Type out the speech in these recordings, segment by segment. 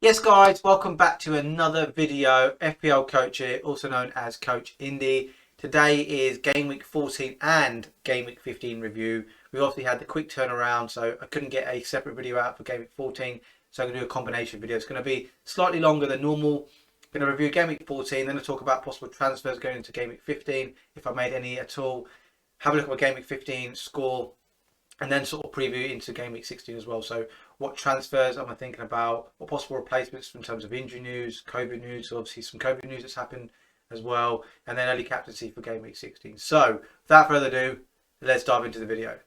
Yes guys, welcome back to another video. FPL coach here, also known as Coach Indy. Today is game week 14 and game week 15 review. We obviously had the quick turnaround, so I couldn't get a separate video out for game week 14, so I'm going to do a combination video. It's going to be slightly longer than normal. I'm going to review game week 14, then I'll talk about possible transfers going into game week 15, if I made any at all. Have a look at my game week 15 score, and then sort of preview into game week 16 as well. So what transfers am I thinking about? What possible replacements in terms of injury news, COVID news, obviously some COVID news that's happened as well, and then early captaincy for game week 16. So without further ado, let's dive into the video.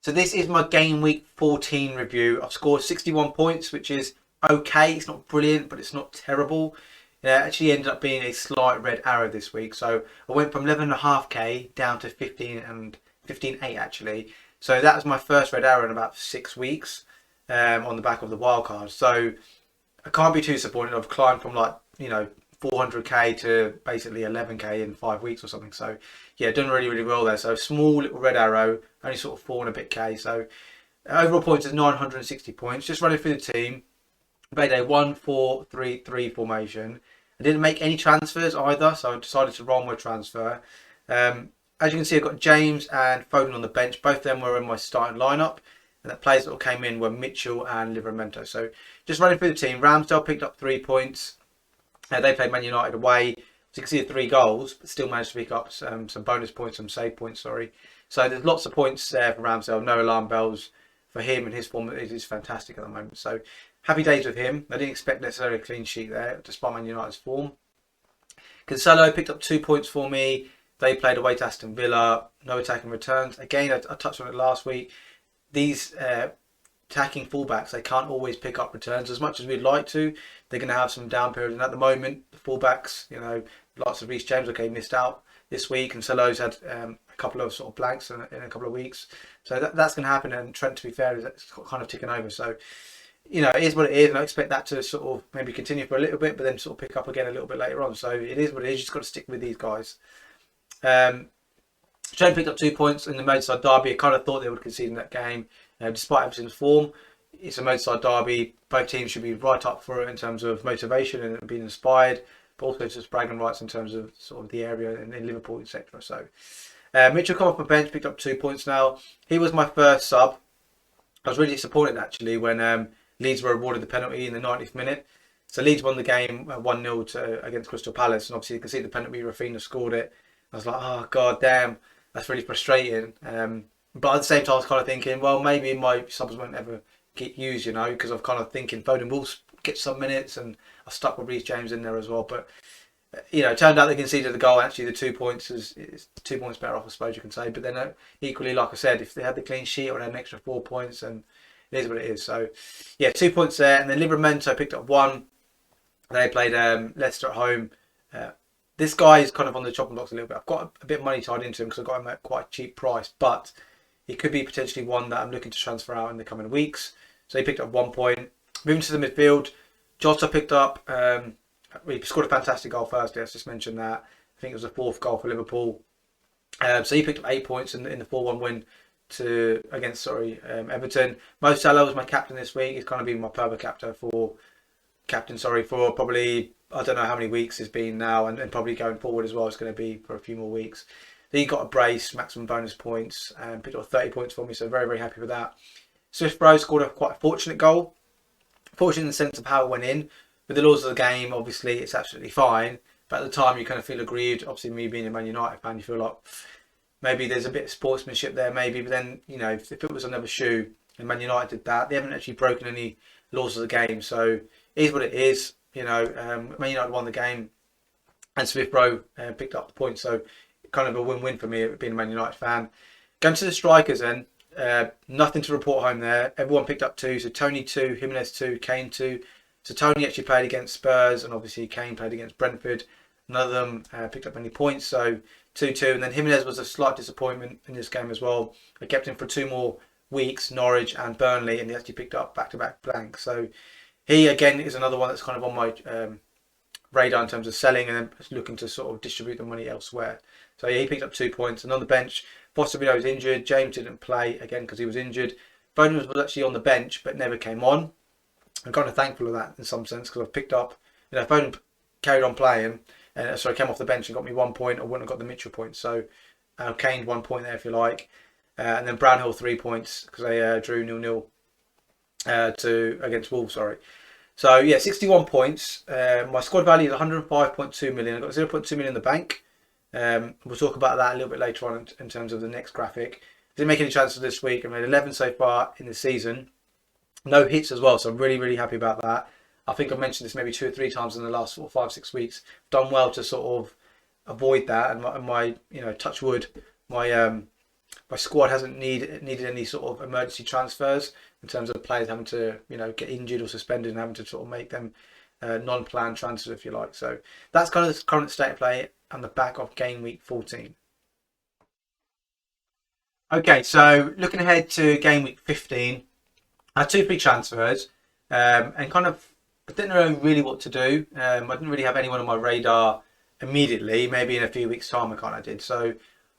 So this is my game week 14 review. I've scored 61 points, which is okay. It's not brilliant, but it's not terrible. It actually ended up being a slight red arrow this week. So I went from 11.5k down to 15.8 actually. So that was my first red arrow in about 6 weeks on the back of the wild card. So I can't be too disappointed. I've climbed from 400k to basically 11k in 5 weeks or something. So yeah, done really well there. So small little red arrow, only sort of 4 and a bit k. So overall points is 960 points. Just running through the team. Played a 1-4-3-3 formation. I didn't make any transfers either, so I decided to roll my transfer. As you can see, I've got James and Foden on the bench. Both of them were in my starting lineup, and the players that came in were Mitchell and Livramento. So just running through the team. Ramsdale picked up 3 points. They played Man United away. So you can see the 3 goals, but still managed to pick up some bonus points, some save points, sorry. So there's lots of points there for Ramsdale. No alarm bells for him, and his form is fantastic at the moment. So happy days with him. I didn't expect necessarily a clean sheet there, despite Man United's form. Cancelo picked up 2 points for me. They played away to Aston Villa. No attacking returns. Again, I touched on it last week. These attacking fullbacks, they can't always pick up returns as much as we'd like to. They're going to have some down periods, and at the moment, the fullbacks, lots of Reece James, missed out this week, and Cancelo's had a couple of sort of blanks in a couple of weeks. So that's going to happen, and Trent, to be fair, is kind of ticking over. So it is what it is, and I expect that to sort of maybe continue for a little bit, but then sort of pick up again a little bit later on. So it is what it is. You just got to stick with these guys. Trent picked up 2 points in the Merseyside derby. I kind of thought they would concede in that game, despite Everton's form. It's a Merseyside derby. Both teams should be right up for it in terms of motivation and being inspired, but also just bragging rights in terms of sort of the area and in Liverpool, etc. So Mitchell come off the bench, picked up 2 points now. He was my first sub. I was really disappointed actually when Leeds were awarded the penalty in the 90th minute. So Leeds won the game 1-0 against Crystal Palace, and obviously you can see the penalty. Rafinha scored it. I was like, oh god damn, that's really frustrating. But at the same time, I was kind of thinking, well, maybe my subs won't ever get used, because I'm kind of thinking Foden will get some minutes, and I stuck with Reece James in there as well. But it turned out they conceded the goal. Actually, the 2 points is 2 points better off, I suppose you can say. But then equally, like I said, if they had the clean sheet or had an extra 4 points, and it is what it is. So yeah, 2 points there, and then Livramento picked up 1. They played Leicester at home. This guy is kind of on the chopping block a little bit. I've got a bit of money tied into him because I got him at quite a cheap price, but he could be potentially one that I'm looking to transfer out in the coming weeks. So he picked up 1 point. Moving to the midfield, Jota picked up. He scored a fantastic goal firstly. Let's just mention that. I think it was the 4th goal for Liverpool. So he picked up 8 points in the 4-1 win against Everton. Mo Salah was my captain this week. He's kind of been my perma captain for probably, I don't know how many weeks it's been now, and probably going forward as well. It's going to be for a few more weeks. He got a brace, maximum bonus points, and picked up 30 points for me. So very happy with that. Swift Bro scored quite a fortunate goal. Fortunate in the sense of how it went in. With the laws of the game, obviously it's absolutely fine. But at the time, you kind of feel aggrieved. Obviously, me being a Man United fan, you feel like maybe there's a bit of sportsmanship there, maybe. But then, if it was another shoe and Man United did that, they haven't actually broken any laws of the game. So it is what it is. Man United won the game, and Swift Bro picked up the points. So kind of a win-win for me being a Man United fan. Going to the strikers then, nothing to report home there. Everyone picked up 2. So Tony 2, Jimenez 2, Kane 2. So Tony actually played against Spurs, and obviously Kane played against Brentford. None of them picked up any points, so 2-2. And then Jimenez was a slight disappointment in this game as well. I kept him for 2 more weeks Norwich and Burnley, and he actually picked up back-to-back blanks. So he again is another one that's kind of on my radar in terms of selling and then looking to sort of distribute the money elsewhere. So yeah, he picked up 2 points. And on the bench, Fosterville was injured. James didn't play again because he was injured. Foden was actually on the bench but never came on. I'm kind of thankful of that in some sense because I've picked up, Foden carried on playing, and came off the bench and got me 1 point. I wouldn't have got the Mitchell points. So gained 1 point there if you like. And then Brownhill 3 points because they drew 0-0 against Wolves. Sorry. So yeah, 61 points. My squad value is 105.2 million. I've got 0.2 million in the bank. We'll talk about that a little bit later on in terms of the next graphic. Didn't make any transfers this week. I made 11 so far in the season. No hits as well, so I'm really, really happy about that. I think I've mentioned this maybe 2 or 3 times in the last 4, 5, 6 weeks. Done well to sort of avoid that, and my touch wood, my squad hasn't needed any sort of emergency transfers in terms of players having to get injured or suspended and having to sort of make them non-planned transfers, if you like. So that's kind of the current state of play on the back of game week 14. Okay, so looking ahead to game week 15, I had 2 free transfers, and kind of I didn't know really what to do. I didn't really have anyone on my radar immediately. Maybe in a few weeks' time, I did. So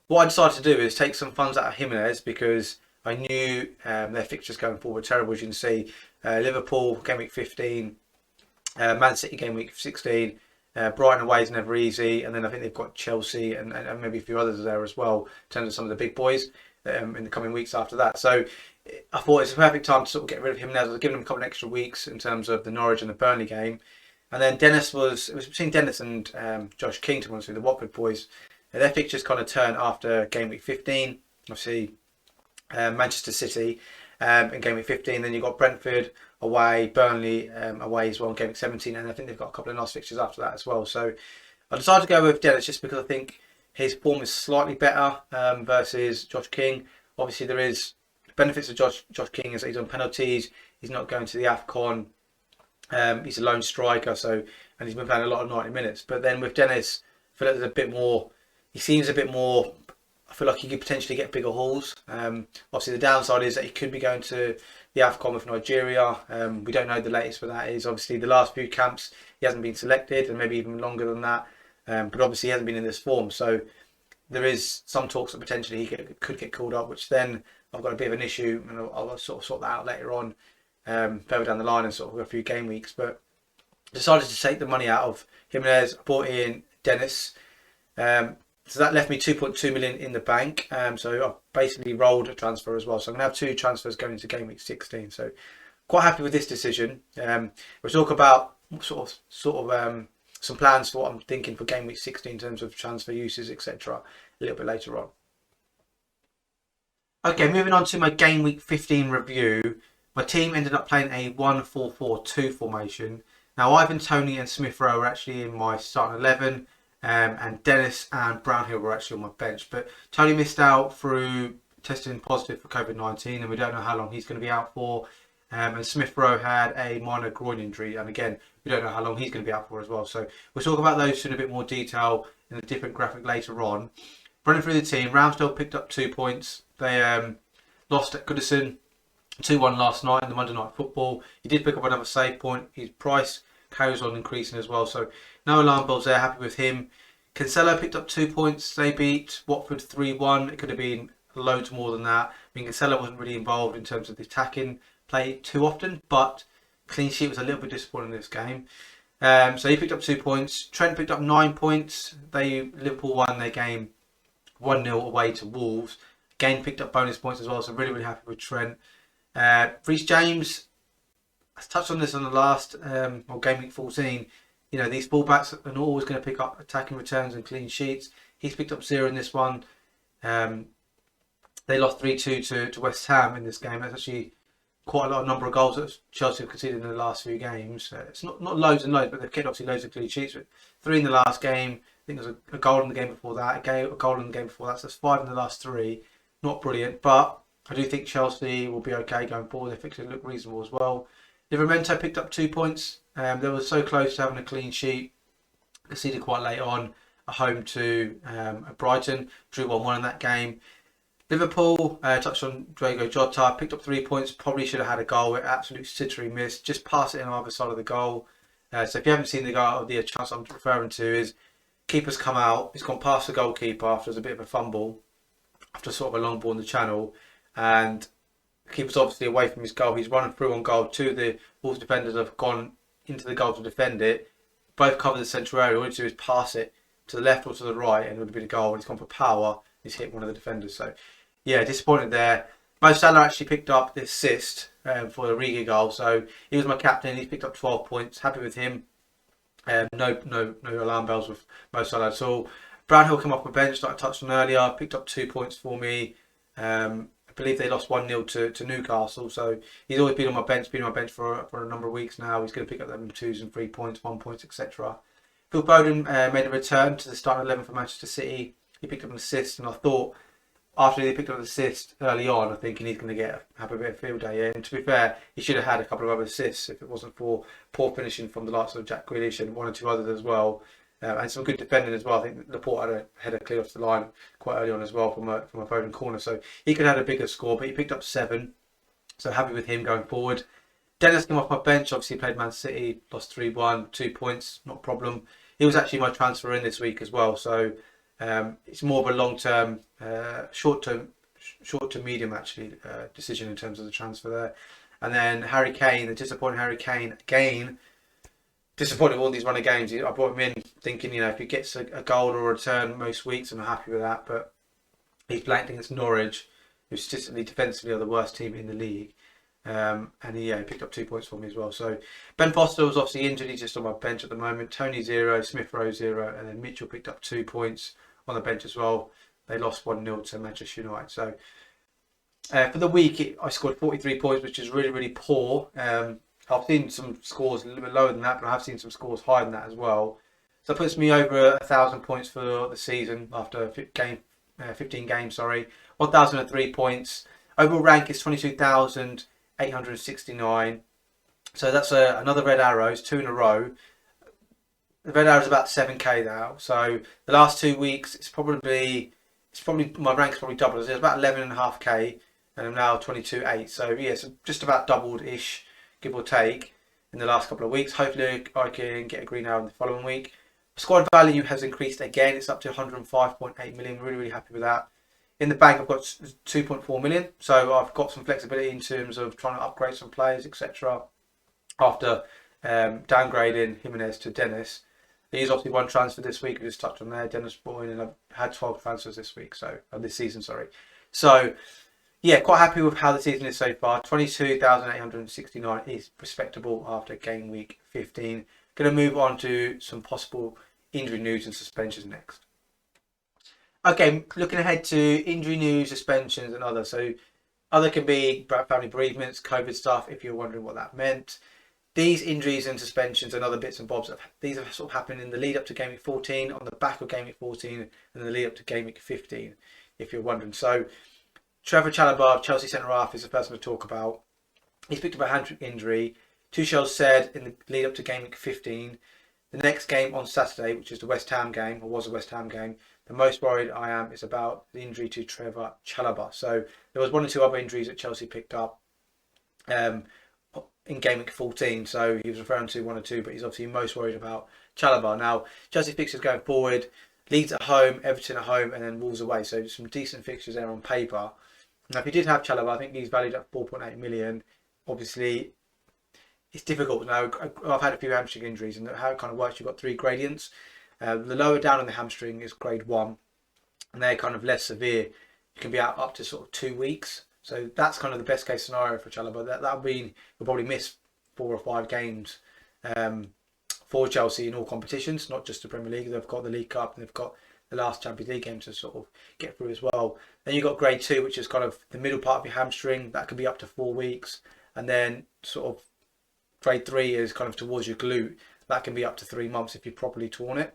what I decided to do is take some funds out of Jimenez because I knew their fixtures going forward were terrible, as you can see. Liverpool game week 15, Man City game week 16. Brighton away is never easy, and then I think they've got Chelsea and maybe a few others there as well in terms of some of the big boys in the coming weeks after that. So I thought it's a perfect time to sort of get rid of him now. I was giving him a couple of extra weeks in terms of the Norwich and the Burnley game. And then it was between Dennis and Josh King, to be honest with you, the Watford boys. Their fixtures kind of turn after game week 15. Obviously, Manchester City in game week 15. Then you've got Brentford away, Burnley away as well in game week 17. And I think they've got a couple of nice fixtures after that as well. So I decided to go with Dennis just because I think his form is slightly better versus Josh King. Obviously, there is benefits of Josh King is that he's on penalties. He's not going to the AFCON. He's a lone striker, and he's been playing a lot of 90 minutes. But then with Dennis, I feel like there's a bit more. He seems a bit more. I feel like he could potentially get bigger hauls. Obviously, the downside is that he could be going to the AFCON with Nigeria. We don't know the latest for that is. Obviously, the last few camps he hasn't been selected, and maybe even longer than that. But obviously, he hasn't been in this form, so there is some talks that potentially he could get called up, which then I've got a bit of an issue, and I'll sort that out later on, further down the line, and sort of a few game weeks. But decided to take the money out of Jimenez, brought in Dennis, so that left me 2.2 million in the bank. So I've basically rolled a transfer as well. So I'm gonna have 2 transfers going into game week 16. So quite happy with this decision. We'll talk about sort of some plans for what I'm thinking for game week 16 in terms of transfer uses, etc. a little bit later on. Okay, moving on to my game week 15 review. My team ended up playing a 1-4-4-2 formation. Now, Ivan, Tony and Smith Rowe were actually in my starting 11, and Dennis and Brownhill were actually on my bench. But Tony missed out through testing positive for COVID-19, and we don't know how long he's going to be out for. And Smith Rowe had a minor groin injury, and again, we don't know how long he's going to be out for as well. So we'll talk about those in a bit more detail in a different graphic later on. Running through the team, Ramsdale picked up 2 points. They lost at Goodison 2-1 last night in the Monday Night Football. He did pick up another save point. His price carries on increasing as well, so no alarm bells there. Happy with him. Cancelo picked up 2 points. They beat Watford 3-1. It could have been loads more than that. I mean, Cancelo wasn't really involved in terms of the attacking play too often, but clean sheet was a little bit disappointing in this game. So he picked up 2 points. Trent picked up 9 points. Liverpool won their game 1-0 away to Wolves. Again, picked up bonus points as well, so really, really happy with Trent. Reece James, I touched on this on the last game week 14. These fullbacks are not always going to pick up attacking returns and clean sheets. He's picked up 0 in this one. They lost 3-2 to West Ham in this game. That's actually quite a lot of number of goals that Chelsea have conceded in the last few games. It's not loads and loads, but they've kept obviously loads of clean sheets. But 3 in the last game. I think there was a goal in the game before that, a goal in the game before that. So that's 5 in the last 3. Not brilliant, but I do think Chelsea will be okay going forward. Their fixtures look reasonable as well. Livramento picked up 2 points. They were so close to having a clean sheet. Conceded quite late on at home to Brighton. Drew 1-1 in that game. Liverpool, touched on Diogo Jota, picked up 3 points, probably should have had a goal, absolute stitchery miss, just pass it in either side of the goal. So if you haven't seen the goal, the chance I'm referring to is keeper's come out, he's gone past the goalkeeper after there's a bit of a fumble, after sort of a long ball in the channel, and the keeper's obviously away from his goal, he's running through on goal, two of the Wolves defenders have gone into the goal to defend it, both cover the central area, all you do is pass it to the left or to the right and it would have been a goal, and he's gone for power, he's hit one of the defenders, so yeah, disappointed there. Mo Salah actually picked up the assist for the Riga goal, so he was my captain. He's picked up 12 points. Happy with him. No alarm bells with Mo Salah at all. Brownhill came off my bench, like I touched on earlier. Picked up 2 points for me. I believe they lost 1-0 to Newcastle, so he's always been on my bench. Been on my bench for a number of weeks now. He's going to pick up them 2s and 3 points, 1 point, etc. Phil Foden made a return to the starting 11 for Manchester City. He picked up an assist, and I thought, after he picked up an assist early on, I'm thinking he's going to have a bit of field day. And to be fair, he should have had a couple of other assists if it wasn't for poor finishing from the likes of Jack Grealish and one or two others as well. And some good defending as well. I think Laporte had a header clear off the line quite early on as well from a Foden corner. So he could have had a bigger score, but he picked up 7. So happy with him going forward. Dennis came off my bench. Obviously played Man City, lost 3-1, 2 points, not a problem. He was actually my transfer in this week as well. So it's more of a long-term, short to medium actually decision in terms of the transfer there. And then Harry Kane, the disappointing Harry Kane again, disappointed with all these running games. I brought him in thinking, if he gets a goal or a return most weeks, I'm happy with that. But he's blanked against Norwich, who statistically defensively are the worst team in the league. And he picked up 2 points for me as well. So Ben Foster was obviously injured. He's just on my bench at the moment. Tony 0, Smith Rowe 0, and then Mitchell picked up 2 points on the bench as well. They lost 1-0 to Manchester United. So for the week, I scored 43 points, which is really, really poor. I've seen some scores a little bit lower than that, but I have seen some scores higher than that as well. So that puts me over 1,000 points for the season after 15 games. 1,003 points. Overall rank is 22,869. So that's another red arrow. It's 2 in a row. The red arrow is about 7k now. So the last 2 weeks, it's probably my rank's probably doubled. It's about 11.5k, and I'm now 22.8. So yeah, so just about doubled-ish, give or take, in the last couple of weeks. Hopefully, I can get a green arrow in the following week. Squad value has increased again. It's up to 105.8 million. Really, really happy with that. In the bank, I've got 2.4 million. So I've got some flexibility in terms of trying to upgrade some players, etc. After downgrading Jimenez to Dennis. He's obviously one transfer this week. We just touched on there, Dennis Boyne, and I've had 12 transfers this week. This season, sorry. So yeah, quite happy with how the season is so far. 22,869 is respectable after game week 15. Going to move on to some possible injury news and suspensions next. Okay, looking ahead to injury news, suspensions, and others. So other can be family bereavements, COVID stuff, if you're wondering what that meant. These injuries and suspensions and other bits and bobs, these have sort of happened in the lead up to Game Week 14, on the back of Game Week 14, and the lead up to Game Week 15, if you're wondering. So, Trevor Chalobah, Chelsea centre-half, is the first one to talk about. He's picked up a hamstring injury. Tuchel said in the lead up to Game Week 15, the next game on Saturday, which is the West Ham game, or was a West Ham game, the most worried I am is about the injury to Trevor Chalobah. So, there was 1 or 2 other injuries that Chelsea picked up. In Game Week 14, so he was referring to 1 or 2, but he's obviously most worried about Chalobah. Now, Chelsea fixtures going forward, Leeds at home, Everton at home, and then Wolves away, so some decent fixtures there on paper. Now, if you did have Chalobah, I think he's valued at 4.8 million. Obviously, it's difficult now. I've had a few hamstring injuries, and how it kind of works, you've got 3 gradients. The lower down on the hamstring is grade 1, and they're kind of less severe. You can be out up to sort of 2 weeks. So that's kind of the best case scenario for Chalobah. That would mean he'll probably miss 4 or 5 games for Chelsea in all competitions, not just the Premier League. They've got the League Cup and they've got the last Champions League game to sort of get through as well. Then you've got grade 2, which is kind of the middle part of your hamstring. That could be up to 4 weeks. And then sort of grade 3 is kind of towards your glute. That can be up to 3 months if you've properly torn it.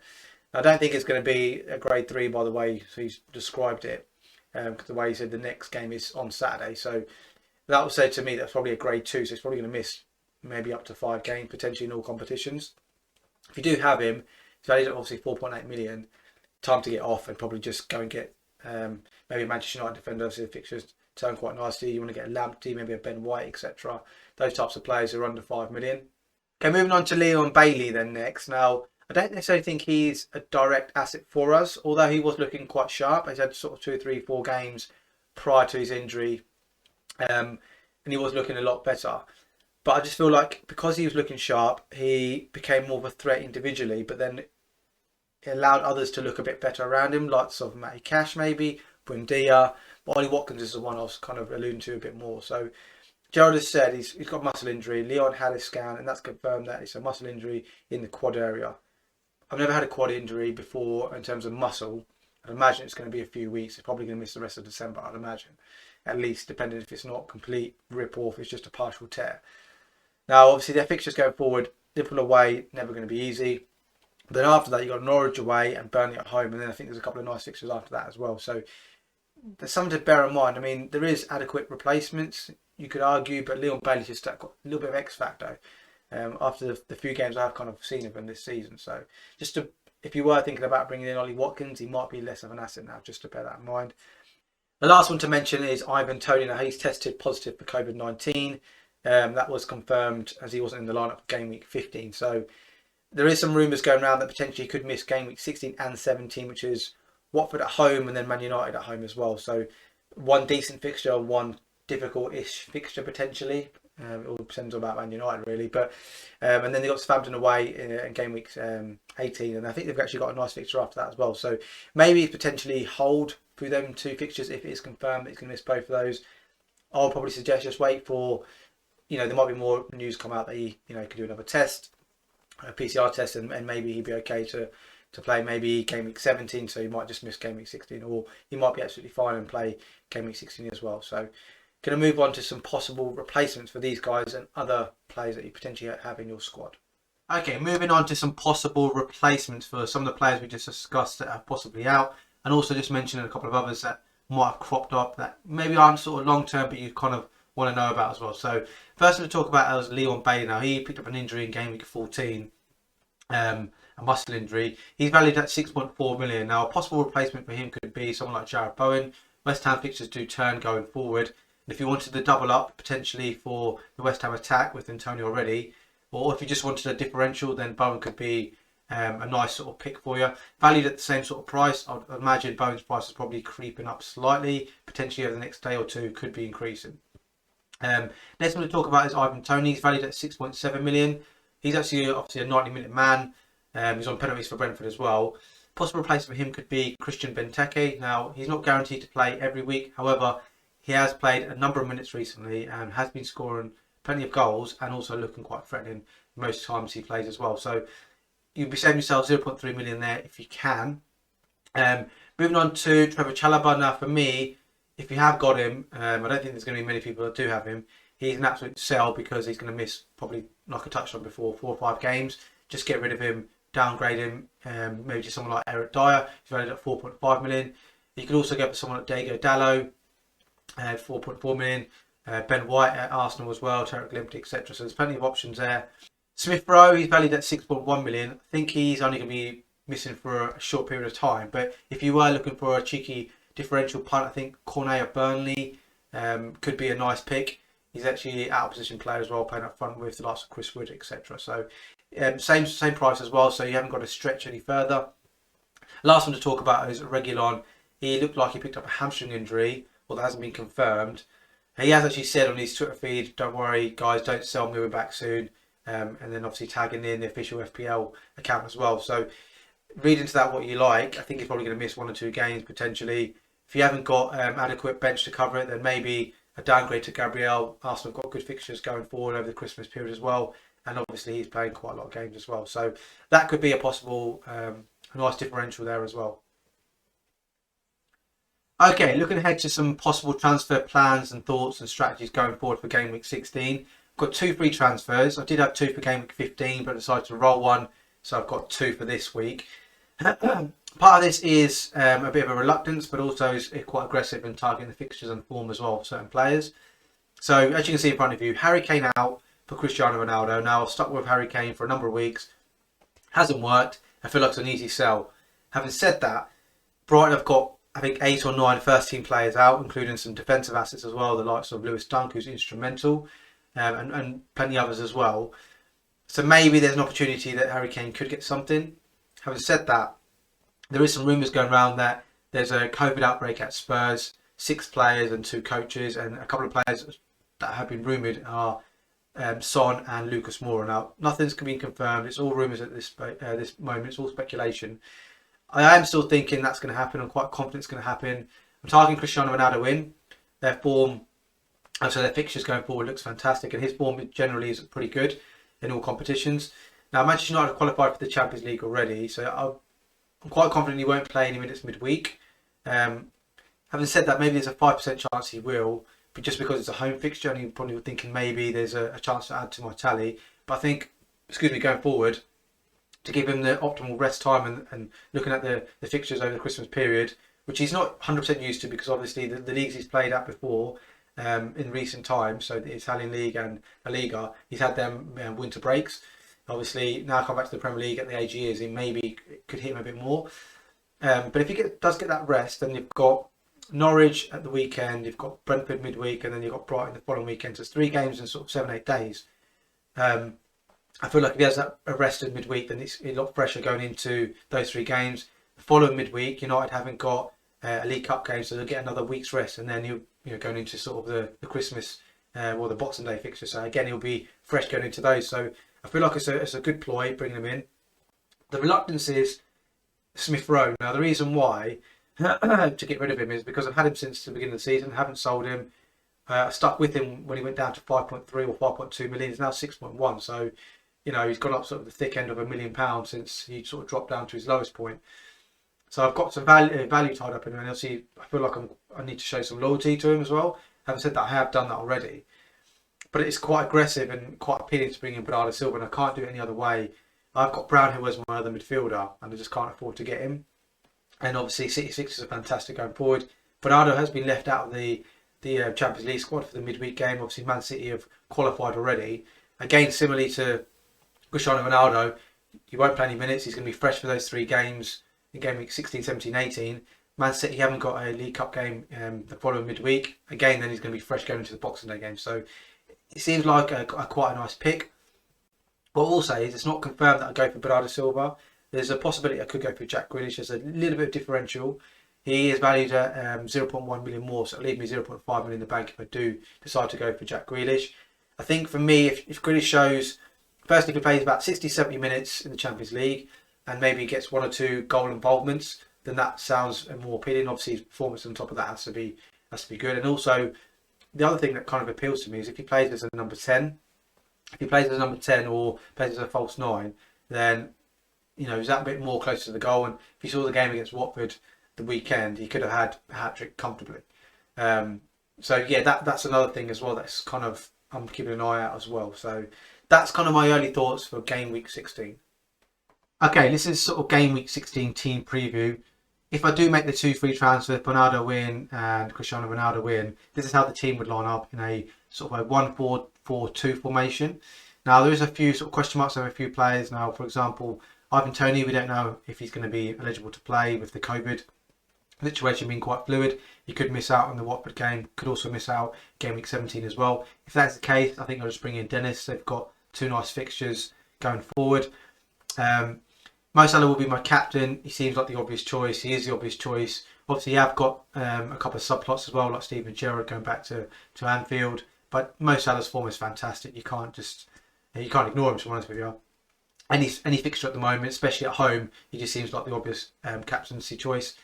I don't think it's going to be a grade 3 by the way he's described it. Because the way he said the next game is on Saturday, so that will say to me that's probably a grade 2, so he's probably going to miss maybe up to 5 games potentially in all competitions. If you do have him, he's valued at obviously 4.8 million. Time to get off and probably just go and get Maybe Manchester United defender, so the fixtures turn quite nicely. You want to get a Lamptey, maybe a Ben White, etc. Those types of players who are under 5 million. Okay, moving on to Leon Bailey then next. Now, I don't necessarily think he's a direct asset for us, although he was looking quite sharp. He's had sort of 2, 3, 4 games prior to his injury, and he was looking a lot better. But I just feel like because he was looking sharp, he became more of a threat individually, but then it allowed others to look a bit better around him, like sort of Matty Cash maybe, Buendia. Ollie Watkins is the one I was kind of alluding to a bit more. So Gerald has said he's got muscle injury. Leon had a scan and that's confirmed that it's a muscle injury in the quad area. I've never had a quad injury before in terms of muscle. I'd imagine it's going to be a few weeks. It's probably going to miss the rest of December, I'd imagine. At least, depending if it's not complete rip-off, it's just a partial tear. Now, obviously, their fixtures going forward, Liverpool away, never going to be easy. But then after that, you've got Norwich away and Burnley at home. And then I think there's a couple of nice fixtures after that as well. So there's something to bear in mind. I mean, there is adequate replacements, you could argue, but Leon Bailey's just got a little bit of X factor after the few games I've kind of seen of him this season. So just to, if you were thinking about bringing in Ollie Watkins, he might be less of an asset now, just to bear that in mind. The last one to mention is Ivan Toney. Now, he's tested positive for COVID-19. That was confirmed as he wasn't in the lineup for game week 15. So there is some rumours going around that potentially he could miss game week 16 and 17, which is Watford at home and then Man United at home as well. So one decent fixture, one difficult-ish fixture potentially. It all depends on about Man United really. But and then they got Southampton away in game week 18, and I think they've actually got a nice fixture after that as well. So maybe potentially hold through them 2 fixtures if it is confirmed that he's going to miss both of those. I'll probably suggest just wait for, there might be more news come out that he, could do another test, a PCR test, and maybe he'd be okay to play maybe game week 17, so he might just miss game week 16, or he might be absolutely fine and play game week 16 as well. So going to move on to some possible replacements for these guys and other players that you potentially have in your squad. Okay, moving on to some possible replacements for some of the players we just discussed that are possibly out, and also just mentioning a couple of others that might have cropped up that maybe aren't sort of long term, but you kind of want to know about as well. So first, to talk about is Leon Bailey. Now, he picked up an injury in game week 14, a muscle injury. He's valued at 6.4 million. Now, a possible replacement for him could be someone like Jared Bowen. West Ham fixtures do turn going forward. And if you wanted to double up potentially for the West Ham attack with Antonio already, or if you just wanted a differential, then Bowen could be a nice sort of pick for you. Valued at the same sort of price. I'd imagine Bowen's price is probably creeping up slightly. Potentially over the next day or two could be increasing. Next one to talk about is Ivan Toney. He's valued at 6.7 million. He's actually obviously a 90-minute man. He's on penalties for Brentford as well. Possible replacement for him could be Christian Benteke. Now, he's not guaranteed to play every week. However, he has played a number of minutes recently and has been scoring plenty of goals and also looking quite threatening most times he plays as well. So you'll be saving yourself 0.3 million there if you can. Moving on to Trevor Chalobah. Now, for me, if you have got him, I don't think there's going to be many people that do have him. He's an absolute sell because he's going to miss, probably like I touched on before, 4 or 5 games. Just get rid of him, downgrade him, maybe to someone like Eric Dyer. He's valued at 4.5 million. You could also go for someone like Diego Dallo, 4.4 million. Ben White at Arsenal as well, Tarek Limpty, etc. So there's plenty of options there. Smith Rowe, he's valued at 6.1 million. I think he's only going to be missing for a short period of time. But if you were looking for a cheeky differential punt, I think Cornet at Burnley could be a nice pick. He's actually out of position player as well, playing up front with the likes of Chris Wood, etc. So same price as well, so you haven't got to stretch any further. Last one to talk about is Reguilon. He looked like he picked up a hamstring injury, well, that hasn't been confirmed. He has actually said on his Twitter feed, don't worry guys, don't sell me, we're back soon. And then obviously tagging in the official FPL account as well. So read into that what you like. I think he's probably going to miss 1 or 2 games potentially. If you haven't got adequate bench to cover it, then maybe a downgrade to Gabriel. Arsenal have got good fixtures going forward over the Christmas period as well. And obviously he's playing quite a lot of games as well. So that could be a possible nice differential there as well. Okay, looking ahead to some possible transfer plans and thoughts and strategies going forward for game week 16. I've got 2 free transfers. I did have 2 for game week 15, but I decided to roll 1. So I've got 2 for this week. Part of this is a bit of a reluctance, but also is quite aggressive in targeting the fixtures and form as well for certain players. So as you can see in front of you, Harry Kane out for Cristiano Ronaldo. Now I've stuck with Harry Kane for a number of weeks. Hasn't worked. I feel like it's an easy sell. Having said that, Brighton have got I think 8 or 9 first team players out, including some defensive assets as well, the likes of Lewis Dunk, who's instrumental, and plenty others as well. So maybe there's an opportunity that Harry Kane could get something. Having said that, there is some rumours going around that there's a COVID outbreak at Spurs, 6 players and 2 coaches, and a couple of players that have been rumoured are Son and Lucas Moura. Now, nothing's been confirmed. It's all rumours at this moment. It's all speculation. I am still thinking that's going to happen. I'm quite confident it's going to happen. I'm targeting Cristiano Ronaldo in. Their form, so their fixtures going forward looks fantastic, and his form generally is pretty good in all competitions. Now, Manchester United have qualified for the Champions League already, so I'm quite confident he won't play any minutes midweek. Having said that, maybe there's a 5% chance he will, but just because it's a home fixture, and you're probably thinking maybe there's a chance to add to my tally. But I think, going forward, to give him the optimal rest time and looking at the fixtures over the Christmas period, which he's not 100% used to, because obviously the leagues he's played at before in recent times, so the Italian League and La Liga, he's had them winter breaks. Obviously, now come back to the Premier League at the age he is, he maybe could hit him a bit more. But if he does get that rest, then you've got Norwich at the weekend, you've got Brentford midweek, and then you've got Brighton the following weekend. So it's 3 games in sort of 7-8 days. I feel like if he has that rested midweek, then it's a lot fresher going into those 3 games. The following midweek, United haven't got a League Cup game, so they'll get another week's rest, and then you going into sort of the Christmas or the Boxing Day fixture. So again, he'll be fresh going into those. So I feel like it's a good ploy bringing him in. The reluctance is Smith Rowe. Now, the reason why to get rid of him is because I've had him since the beginning of the season, haven't sold him. I stuck with him when he went down to 5.3 or 5.2 million. He's now 6.1. So, he's gone up sort of the thick end of £1 million since he sort of dropped down to his lowest point. So I've got some value tied up in him, and obviously I feel like I need to show some loyalty to him as well. Having said that, I have done that already. But it's quite aggressive and quite appealing to bring in Bernardo Silva, and I can't do it any other way. I've got Brownhill as my other midfielder, and I just can't afford to get him. And obviously City fixtures are fantastic going forward. Bernardo has been left out of the Champions League squad for the midweek game. Obviously Man City have qualified already. Again, similarly to Cristiano Ronaldo, he won't play any minutes. He's going to be fresh for those 3 games in game week 16, 17, 18. Man City haven't got a League Cup game the following midweek. Again, then he's going to be fresh going into the Boxing Day game. So it seems like quite a nice pick. What I will say is it's not confirmed that I go for Bernardo Silva. There's a possibility I could go for Jack Grealish. There's a little bit of differential. He is valued at 0.1 million more, so it'll leave me 0.5 million in the bank if I do decide to go for Jack Grealish. I think for me, if Grealish shows, firstly, if he plays about 60-70 minutes in the Champions League and maybe gets 1 or 2 goal involvements, then that sounds more appealing. Obviously, his performance on top of that has to be good. And also, the other thing that kind of appeals to me is if he plays as a number 10. If he plays as a number 10 or plays as a false 9, then he's that bit more close to the goal. And if you saw the game against Watford the weekend, he could have had a hat-trick comfortably. So yeah, that's another thing as well. That's kind of I'm keeping an eye out as well. So that's kind of my early thoughts for game week 16. Okay, this is sort of game week 16 team preview. If I do make the 2 free transfers, Bernardo win and Cristiano Ronaldo win, this is how the team would line up in a sort of a 1-4-4-2 formation. Now, there is a few sort of question marks over a few players. Now, for example, Ivan Toney, we don't know if he's going to be eligible to play with the COVID situation being quite fluid. He could miss out on the Watford game, could also miss out game week 17 as well. If that's the case, I think I'll just bring in Dennis. They've got 2 nice fixtures going forward. Mo Salah will be my captain. He seems like the obvious choice. He is the obvious choice. Obviously, you have got a couple of subplots as well, like Steven Gerrard going back to Anfield. But Mo Salah's form is fantastic. You can't ignore him, to be honest with you. Any fixture at the moment, especially at home, he just seems like the obvious captaincy choice.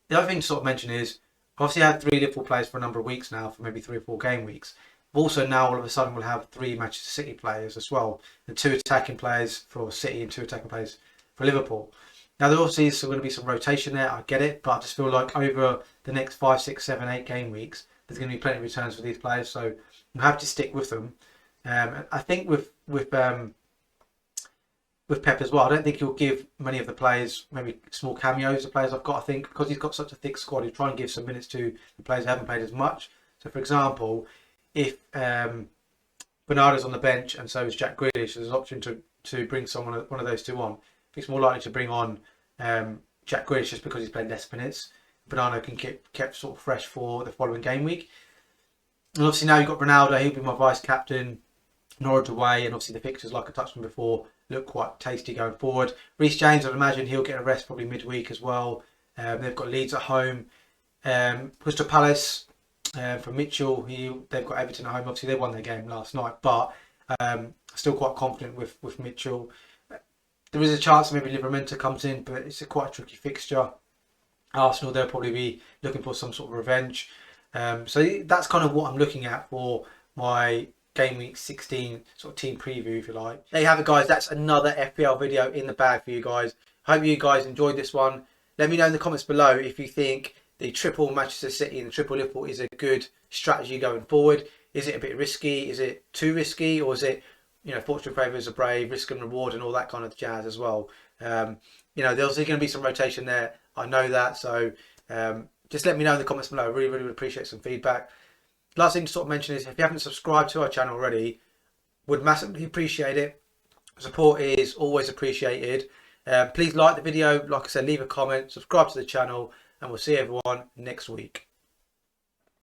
The other thing to sort of mention is, obviously I had 3 Liverpool players for a number of weeks now, for maybe 3 or 4 game weeks. But also now all of a sudden we'll have 3 Manchester City players as well, and 2 attacking players for City and 2 attacking players for Liverpool. Now there obviously is going to be some rotation there, I get it, but I just feel like over the next 5, 6, 7, 8 game weeks, there's going to be plenty of returns for these players, so I'm happy to stick with them. I think with Pep as well, I don't think he'll give many of the players maybe small cameos. The players I've got, I think, because he's got such a thick squad, he'll try and give some minutes to the players who haven't played as much. So, for example, if Bernardo's on the bench and so is Jack Grealish, there's an option to bring one of those 2 on. I think it's more likely to bring on Jack Grealish just because he's played less minutes. Bernardo can get kept sort of fresh for the following game week. And obviously now you've got Ronaldo, he'll be my vice captain. Norwich away, and obviously the fixtures, like I touched on before, look quite tasty going forward. Reece James, I'd imagine he'll get a rest probably midweek as well. They've got Leeds at home. Crystal Palace for Mitchell, they've got Everton at home. Obviously they won their game last night, but still quite confident with Mitchell. There is a chance maybe Livramento comes in, but it's quite a tricky fixture. Arsenal, they'll probably be looking for some sort of revenge. So that's kind of what I'm looking at for my Game Week 16 sort of team preview, if you like. There you have it, guys. That's another FPL video in the bag for you guys. Hope you guys enjoyed this one. Let me know in the comments below if you think the triple Manchester City and the triple Liverpool is a good strategy going forward. Is it a bit risky? Is it too risky? Or is it, fortune favours a brave, risk and reward and all that kind of jazz as well? There's going to be some rotation there. I know that. So just let me know in the comments below. I really, really would appreciate some feedback. Last thing to sort of mention is, if you haven't subscribed to our channel already, would massively appreciate it. Support is always appreciated. Please like the video, like I said, leave a comment, subscribe to the channel, and we'll see everyone next week.